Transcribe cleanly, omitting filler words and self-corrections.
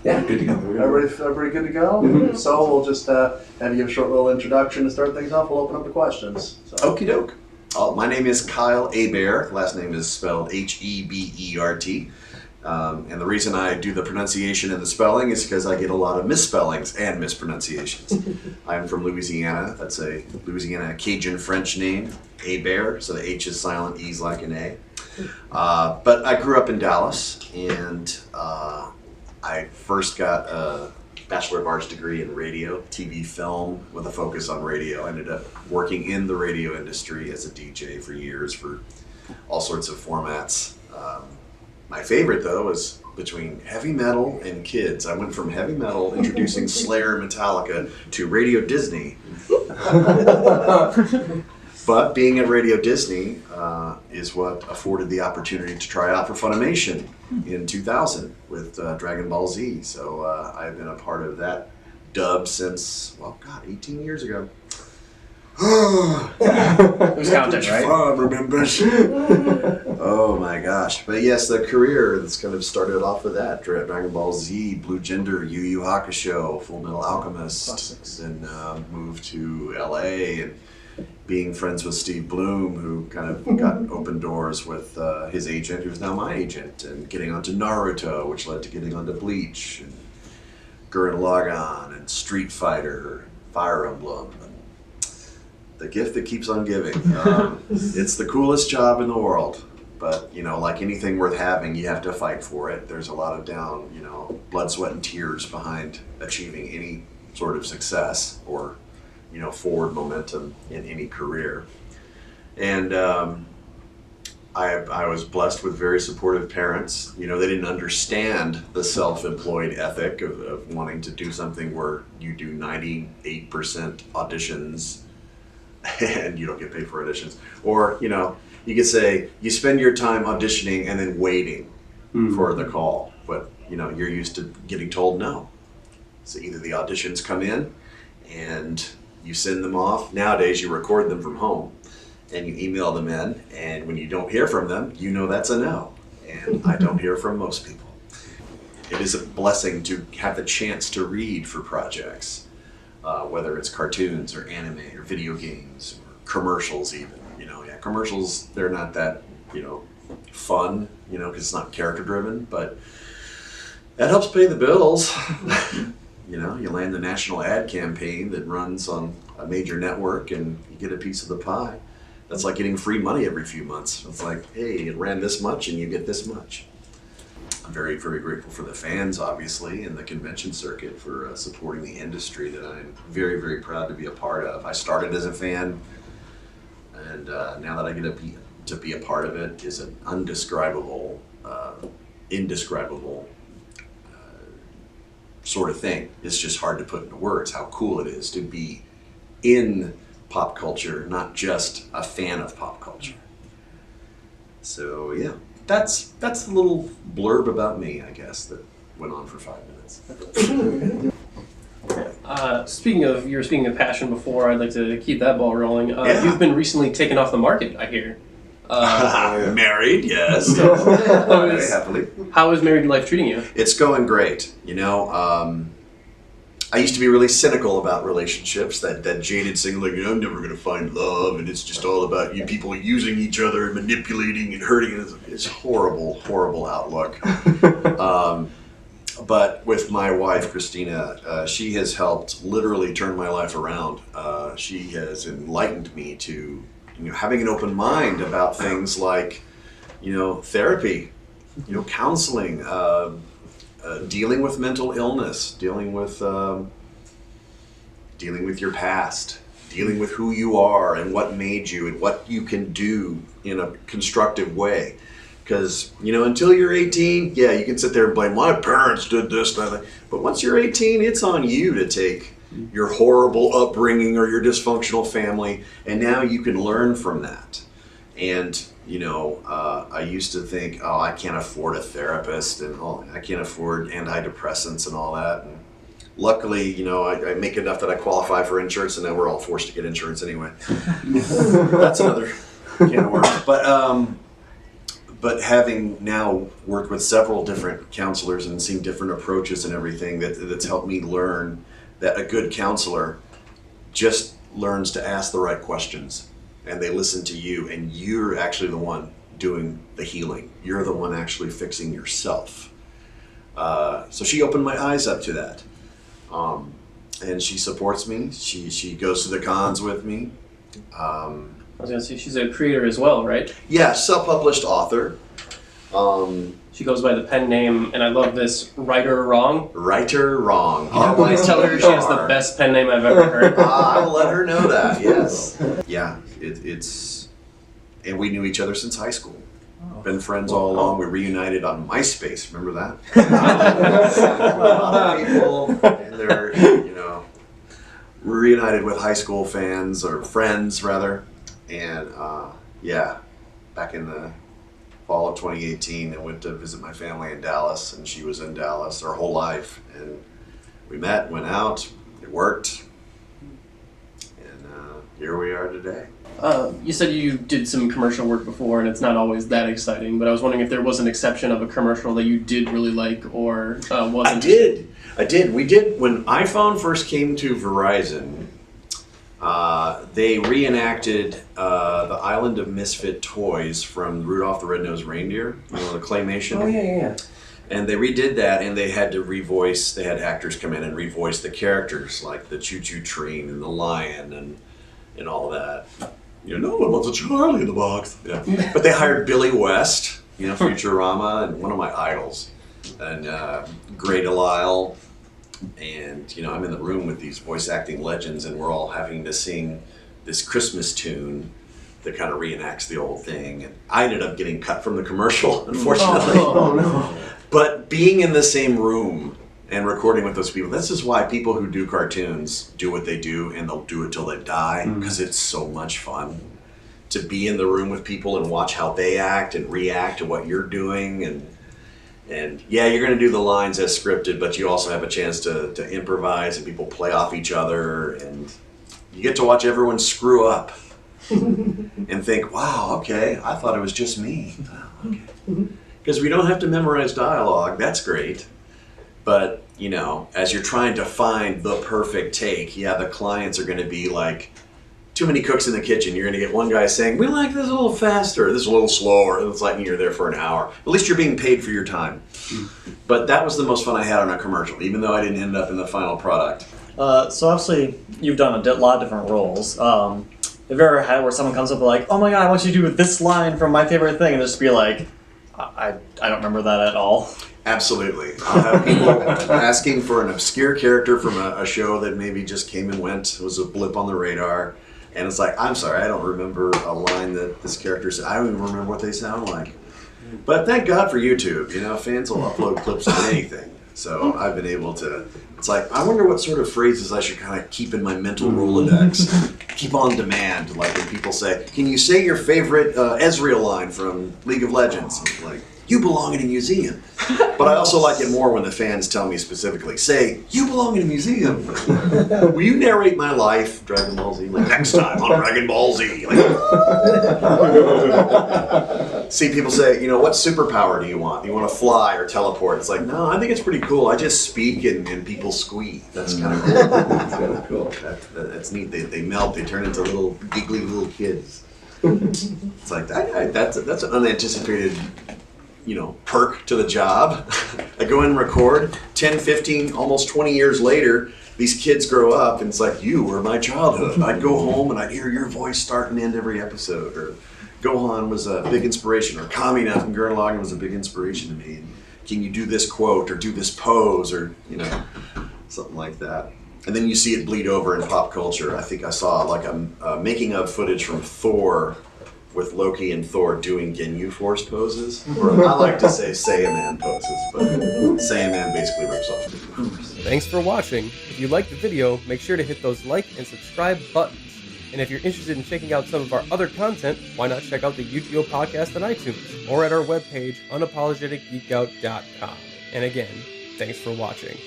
Yeah, good to go. Everybody good to go? Mm-hmm. So we'll just have you give a short little introduction to start things off. We'll open up the questions. So. Okie doke. My name is Kyle Hebert. Last name is spelled Hebert. And the reason I do the pronunciation and the spelling is because I get a lot of misspellings and mispronunciations. I'm from Louisiana. That's a Louisiana Cajun French name, Hebert. So the H is silent, E's like an A. But I grew up in Dallas, and I first got a Bachelor of Arts degree in radio, TV, film, with a focus on radio. I ended up working in the radio industry as a DJ for years for all sorts of formats. My favorite, though, was between heavy metal and kids. I went from heavy metal, introducing Slayer and Metallica, to Radio Disney. But being at Radio Disney is what afforded the opportunity to try out for Funimation in 2000 with Dragon Ball Z. So I've been a part of that dub since, 18 years ago. Who's counting, right? Remembers. Oh my gosh. But yes, the career that's kind of started off with that. Dragon Ball Z, Blue Gender, Yu Yu Hakusho, Full Metal Alchemist. Classics. Then moved to LA and being friends with Steve Bloom, who kind of got open doors with his agent, who's now my agent, and getting onto Naruto, which led to getting onto Bleach, and Gurren Lagann, and Street Fighter, Fire Emblem. The gift that keeps on giving. It's the coolest job in the world, but like anything worth having, you have to fight for it. There's a lot of blood, sweat, and tears behind achieving any sort of success or forward momentum in any career. And I was blessed with very supportive parents. They didn't understand the self-employed ethic of wanting to do something where you do 98% auditions and you don't get paid for auditions. Or, you could say you spend your time auditioning and then waiting for the call. But, you're used to getting told no. So either the auditions come in and you send them off. Nowadays, you record them from home and you email them in. And when you don't hear from them, that's a no. And I don't hear from most people. It is a blessing to have the chance to read for projects. Whether it's cartoons or anime or video games or commercials even, commercials, they're not that, fun, because it's not character driven, but that helps pay the bills. You land the national ad campaign that runs on a major network and you get a piece of the pie. That's like getting free money every few months. It's like, hey, it ran this much and you get this much. I'm very, very grateful for the fans, obviously, and the convention circuit for supporting the industry that I'm very, very proud to be a part of. I started as a fan, and now that I get to be a part of it is an indescribable sort of thing. It's just hard to put into words how cool it is to be in pop culture, not just a fan of pop culture. So, yeah. That's a little blurb about me, I guess, that went on for 5 minutes. Speaking of passion before, I'd like to keep that ball rolling. Yeah. You've been recently taken off the market, I hear. Married, yes. Very happily. How is married life treating you? It's going great. I used to be really cynical about relationships, that jaded thing like, I'm never going to find love, and it's just all about you people using each other and manipulating and hurting. It's horrible, horrible outlook. But with my wife, Christina, she has helped literally turn my life around. She has enlightened me to having an open mind about things like, therapy, counseling, dealing with mental illness, dealing with your past, dealing with who you are and what made you and what you can do in a constructive way. Because, until you're 18, yeah, you can sit there and blame, my parents did this, that. But once you're 18, it's on you to take your horrible upbringing or your dysfunctional family, and now you can learn from that. And I used to think, I can't afford a therapist and I can't afford antidepressants and all that. And luckily, I make enough that I qualify for insurance, and then we're all forced to get insurance anyway. That's another can of worms. but having now worked with several different counselors and seen different approaches and everything, that's helped me learn that a good counselor just learns to ask the right questions, and they listen to you, and you're actually the one doing the healing. You're the one actually fixing yourself. So she opened my eyes up to that. And she supports me. She goes to the cons with me. I was going to say, she's a creator as well, right? Yeah, self-published author. She goes by the pen name, and I love this, Writer Wrong. Writer Wrong. Please tell her she has the best pen name I've ever heard. I will let her know that, yes. Yeah, it's... And we knew each other since high school. Been friends all along. We reunited on MySpace. Remember that? Other people, and they're, reunited with high school fans, or friends rather. And yeah, back in the fall of 2018, I went to visit my family in Dallas, and she was in Dallas her whole life. And we met, went out, it worked, and here we are today. You said you did some commercial work before, and it's not always that exciting, but I was wondering if there was an exception of a commercial that you did really like, or wasn't. I did. We did. When iPhone first came to Verizon, they reenacted the Island of Misfit Toys from Rudolph the Red-Nosed Reindeer, the claymation. Oh, yeah. And they redid that, and they had to revoice, they had actors come in and revoice the characters, like the choo-choo train and the lion and all that. No one wants a Charlie in the box. Yeah. But they hired Billy West, Futurama, and one of my idols, and Gray Delisle. And, I'm in the room with these voice acting legends, and we're all having to sing this Christmas tune that kind of reenacts the old thing. And I ended up getting cut from the commercial, unfortunately. Oh no. But being in the same room and recording with those people, this is why people who do cartoons do what they do, and they'll do it till they die, because it's so much fun to be in the room with people and watch how they act and react to what you're doing. And yeah, you're going to do the lines as scripted, but you also have a chance to improvise, and people play off each other, and you get to watch everyone screw up and think, wow, okay, I thought it was just me. Because we don't have to memorize dialogue, that's great. But, as you're trying to find the perfect take, the clients are going to be like, too many cooks in the kitchen. You're going to get one guy saying, we like this a little faster, this a little slower, and it's like you're there for an hour. At least you're being paid for your time. But that was the most fun I had on a commercial, even though I didn't end up in the final product. So obviously, you've done a lot of different roles. Have you ever had where someone comes up with like, oh my god, I want you to do this line from my favorite thing, and just be like, I don't remember that at all? Absolutely. I'll have people asking for an obscure character from a show that maybe just came and went, was a blip on the radar, and it's like, I'm sorry, I don't remember a line that this character said. I don't even remember what they sound like. But thank God for YouTube. Fans will upload clips of anything. So I've been able to, it's like, I wonder what sort of phrases I should kind of keep in my mental Rolodex. Keep on demand, like when people say, can you say your favorite Ezreal line from League of Legends? Like, you belong in a museum. But I also like it more when the fans tell me specifically, say, you belong in a museum. Will you narrate my life, Dragon Ball Z? Like, next time on Dragon Ball Z. Like, see people say, what superpower do you want? Do you want to fly or teleport? It's like, no, I think it's pretty cool. I just speak and people squeak. That's kind of cool. That's kind of cool. That's neat. They melt. They turn into little giggly little kids. It's like, that's an unanticipated perk to the job. I go in and record, 10, 15, almost 20 years later, these kids grow up, and it's like, you were my childhood. I'd go home and I'd hear your voice start and end every episode, or Gohan was a big inspiration, or Kamina from Gurren Lagann was a big inspiration to me. And can you do this quote, or do this pose, or, something like that. And then you see it bleed over in pop culture. I think I saw like a making of footage from Thor with Loki and Thor doing Ginyu Force poses. Or I like to say Saiyaman poses, but Saiyaman basically rips off Ginyu Force. Thanks for watching. If you liked the video, make sure to hit those like and subscribe buttons. And if you're interested in checking out some of our other content, why not check out the UTO podcast on iTunes or at our webpage, unapologeticgeekout.com. And again, thanks for watching.